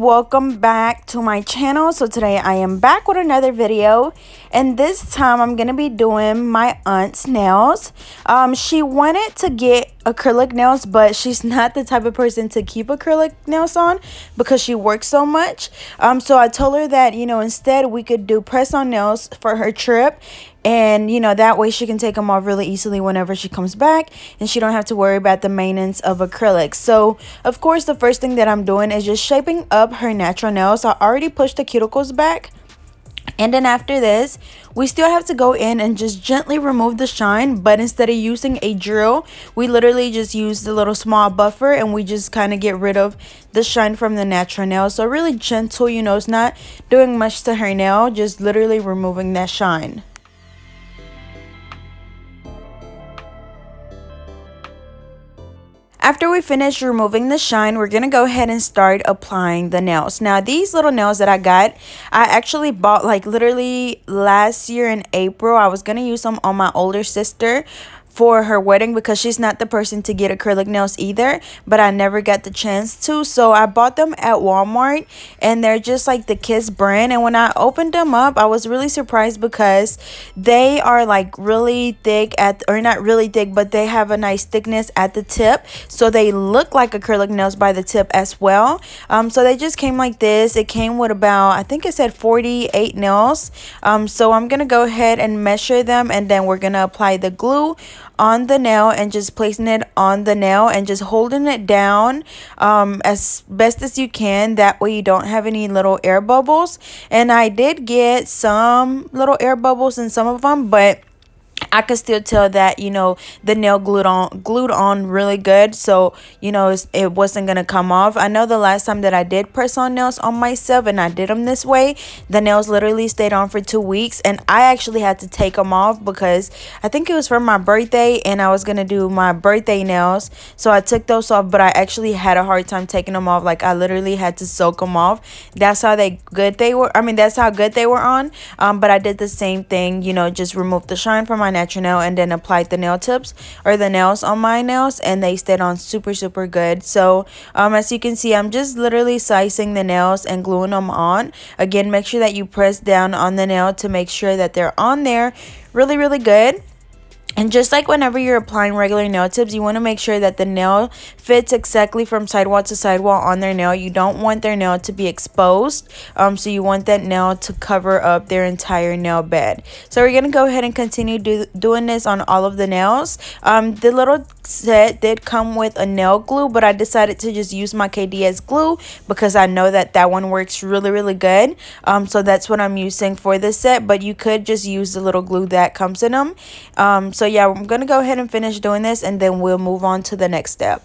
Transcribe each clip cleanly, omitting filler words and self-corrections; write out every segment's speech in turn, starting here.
welcome back to my channel. So today I am back with another video, and this time I'm gonna be doing my aunt's nails. She wanted to get acrylic nails, but she's not the type of person to keep acrylic nails on because she works so much. So I told her that, instead we could do press-on nails for her trip, and that way she can take them off really easily whenever she comes back, and she don't have to worry about the maintenance of acrylic. So of course the first thing that I'm doing is just shaping up her natural nails. I already pushed the cuticles back, and then after this we still have to go in and just gently remove the shine, but instead of using a drill, we literally just use the little small buffer, and we just kind of get rid of the shine from the natural nail. So really gentle, it's not doing much to her nail, just literally removing that shine. After we finish removing the shine, we're going to go ahead and start applying the nails. Now, these little nails that I got, I actually bought like literally last year in April. I was going to use them on my older sister for her wedding because she's not the person to get acrylic nails either, but I never got the chance to. So I bought them at Walmart, and they're just like the Kiss brand. And when I opened them up, I was really surprised because they are like really thick or not really thick, but they have a nice thickness at the tip, so they look like acrylic nails by the tip as well. So they just came like this. It came with about, I think it said 48 nails. So I'm gonna go ahead and measure them, and then we're gonna apply the glue on the nail and just placing it on the nail and just holding it down as best as you can. That way you don't have any little air bubbles. And I did get some little air bubbles in some of them, but I could still tell that, the nail glued on really good. So, it wasn't going to come off. I know the last time that I did press on nails on myself and I did them this way, the nails literally stayed on for 2 weeks. And I actually had to take them off because I think it was for my birthday and I was going to do my birthday nails. So I took those off, but I actually had a hard time taking them off. Like I literally had to soak them off. That's how good they were. That's how good they were on. But I did the same thing, just remove the shine from my natural nail and then applied the nail tips or the nails on my nails, and they stayed on super good. So as you can see, I'm just literally sizing the nails and gluing them on. Again, make sure that you press down on the nail to make sure that they're on there really good. And just like whenever you're applying regular nail tips, you want to make sure that the nail fits exactly from sidewall to sidewall on their nail. You don't want their nail to be exposed. So you want that nail to cover up their entire nail bed. So we're going to go ahead and continue doing this on all of the nails. The little set did come with a nail glue, but I decided to just use my KDS glue because I know that one works really good. So that's what I'm using for this set, but you could just use the little glue that comes in them. So yeah, I'm gonna go ahead and finish doing this, and then we'll move on to the next step.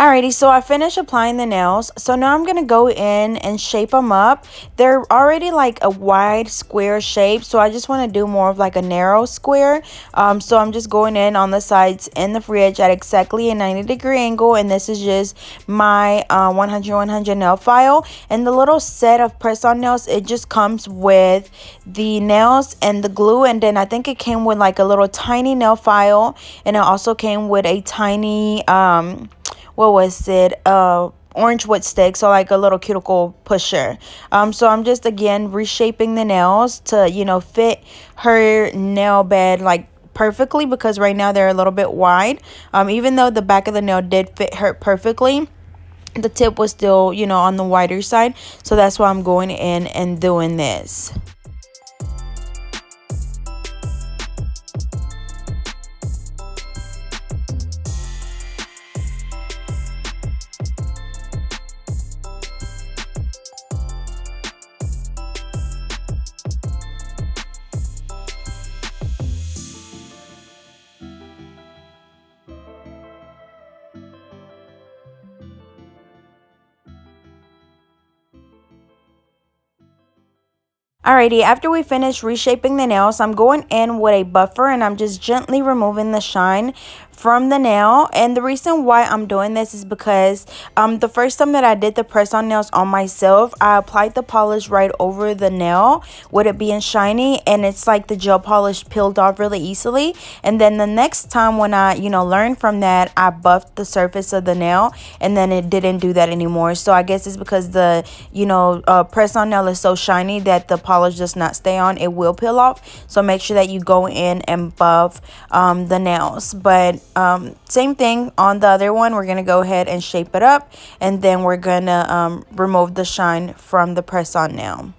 Alrighty, so I finished applying the nails. So now I'm going to go in and shape them up. They're already like a wide square shape, so I just want to do more of like a narrow square. So I'm just going in on the sides and the free edge at exactly a 90-degree angle, and this is just my 100 nail file. And the little set of press-on nails, it just comes with the nails and the glue, and then I think it came with like a little tiny nail file, and it also came with a tiny what was it, orange wood stick, so like a little cuticle pusher. So I'm just again reshaping the nails to, you know, fit her nail bed like perfectly, because right now they're a little bit wide. Even though the back of the nail did fit her perfectly, the tip was still, you know, on the wider side, so that's why I'm going in and doing this. Alrighty, after we finish reshaping the nails, I'm going in with a buffer and I'm just gently removing the shine from the nail. And the reason why I'm doing this is because the first time that I did the press-on nails on myself, I applied the polish right over the nail with it being shiny, and it's like the gel polish peeled off really easily. And then the next time when I, you know, learned from that, I buffed the surface of the nail, and then it didn't do that anymore. So I guess it's because the, you know, press-on nail is so shiny that the polish does not stay on. It will peel off. So make sure that you go in and buff the nails. But same thing on the other one. We're gonna go ahead and shape it up, and then we're gonna remove the shine from the press-on nail.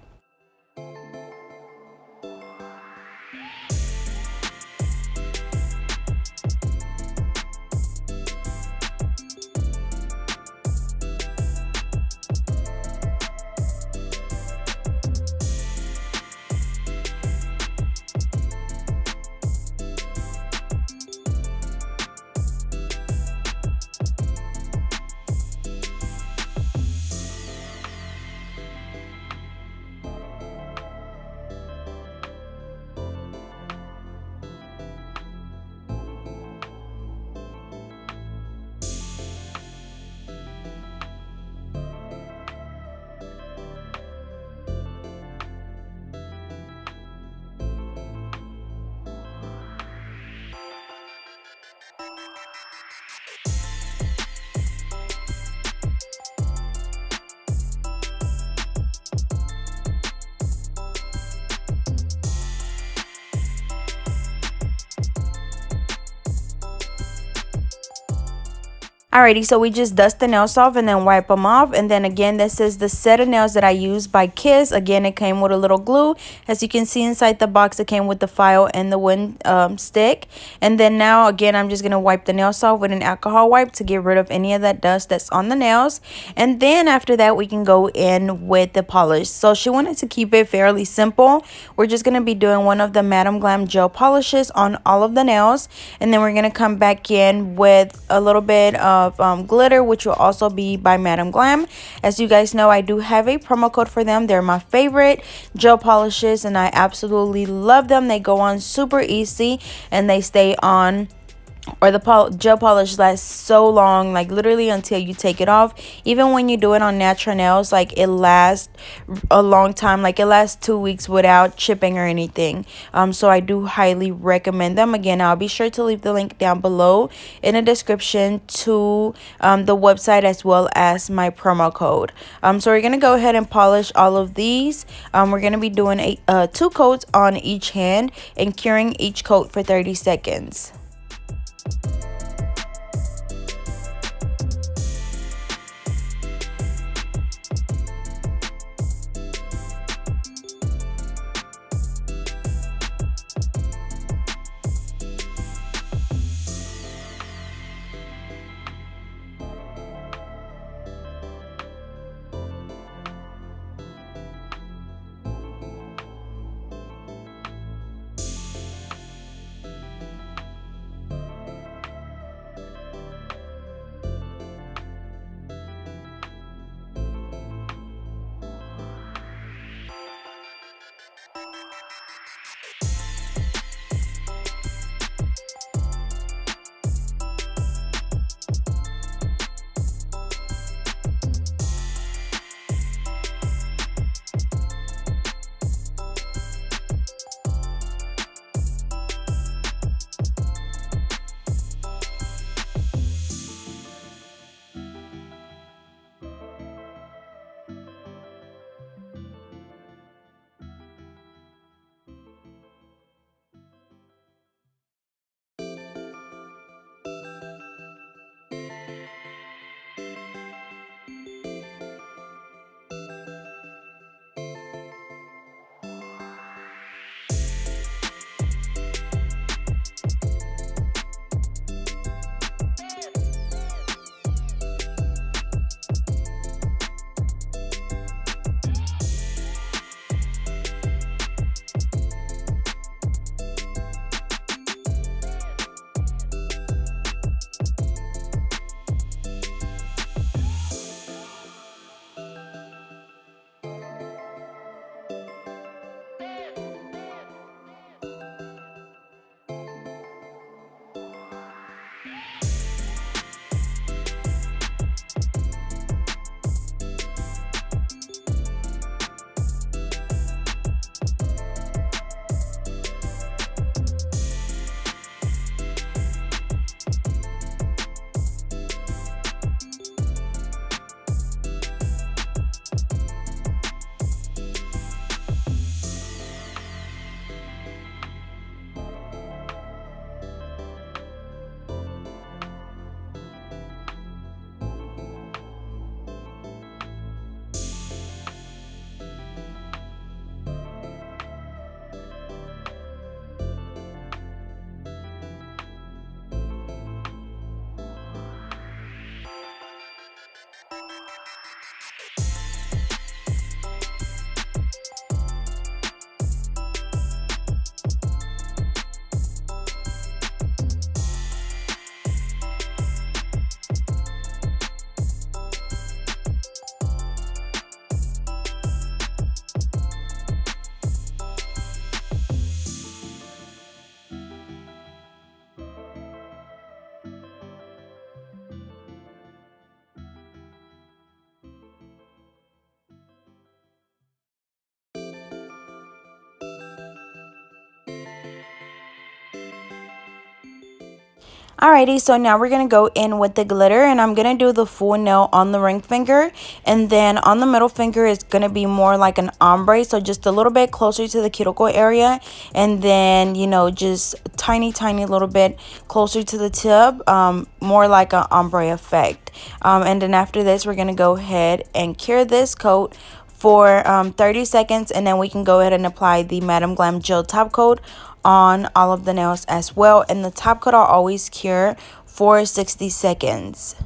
Alrighty, so we just dust the nails off and then wipe them off. And then again, this is the set of nails that I used by Kiss. Again, it came with a little glue. As you can see inside the box, it came with the file and the wind stick. And then now, again, I'm just going to wipe the nails off with an alcohol wipe to get rid of any of that dust that's on the nails. And then after that, we can go in with the polish. So she wanted to keep it fairly simple. We're just going to be doing one of the Madam Glam gel polishes on all of the nails. And then we're going to come back in with a little bit of glitter, which will also be by Madam Glam. As you guys know, I do have a promo code for them. They're my favorite gel polishes and I absolutely love them. They go on super easy and they stay on, or the gel polish lasts so long, like literally until you take it off. Even when you do it on natural nails, like it lasts a long time, like it lasts 2 weeks without chipping or anything. So I do highly recommend them. Again, I'll be sure to leave the link down below in the description to the website as well as my promo code. So we're gonna go ahead and polish all of these. We're gonna be doing 2 coats on each hand and curing each coat for 30 seconds. Alrighty, so now we're going to go in with the glitter, and I'm going to do the full nail on the ring finger, and then on the middle finger is going to be more like an ombre, so just a little bit closer to the cuticle area, and then, you know, just tiny little bit closer to the tip, more like an ombre effect. And then after this, we're going to go ahead and cure this coat for 30 seconds, and then we can go ahead and apply the Madam Glam Gel Top Coat on all of the nails as well. And the top coat I'll always cure for 60 seconds.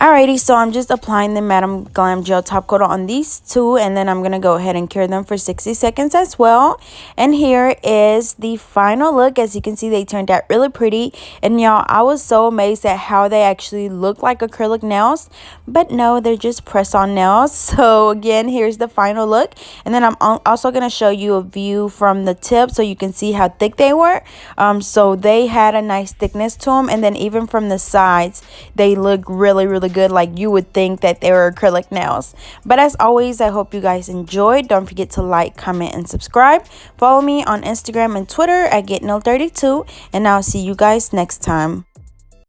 Alrighty, so I'm just applying the Madam Glam Gel Top Coat on these two, and then I'm going to go ahead and cure them for 60 seconds as well. And here is the final look. As you can see, they turned out really pretty. And y'all, I was so amazed at how they actually look like acrylic nails. But no, they're just press-on nails. So again, here's the final look. And then I'm also going to show you a view from the tip so you can see how thick they were. So they had a nice thickness to them. And then even from the sides, they look really good, like you would think that they were acrylic nails. But as always, I hope you guys enjoyed. Don't forget to like, comment, and subscribe. Follow me on Instagram and Twitter at GetNail32, and I'll see you guys next time.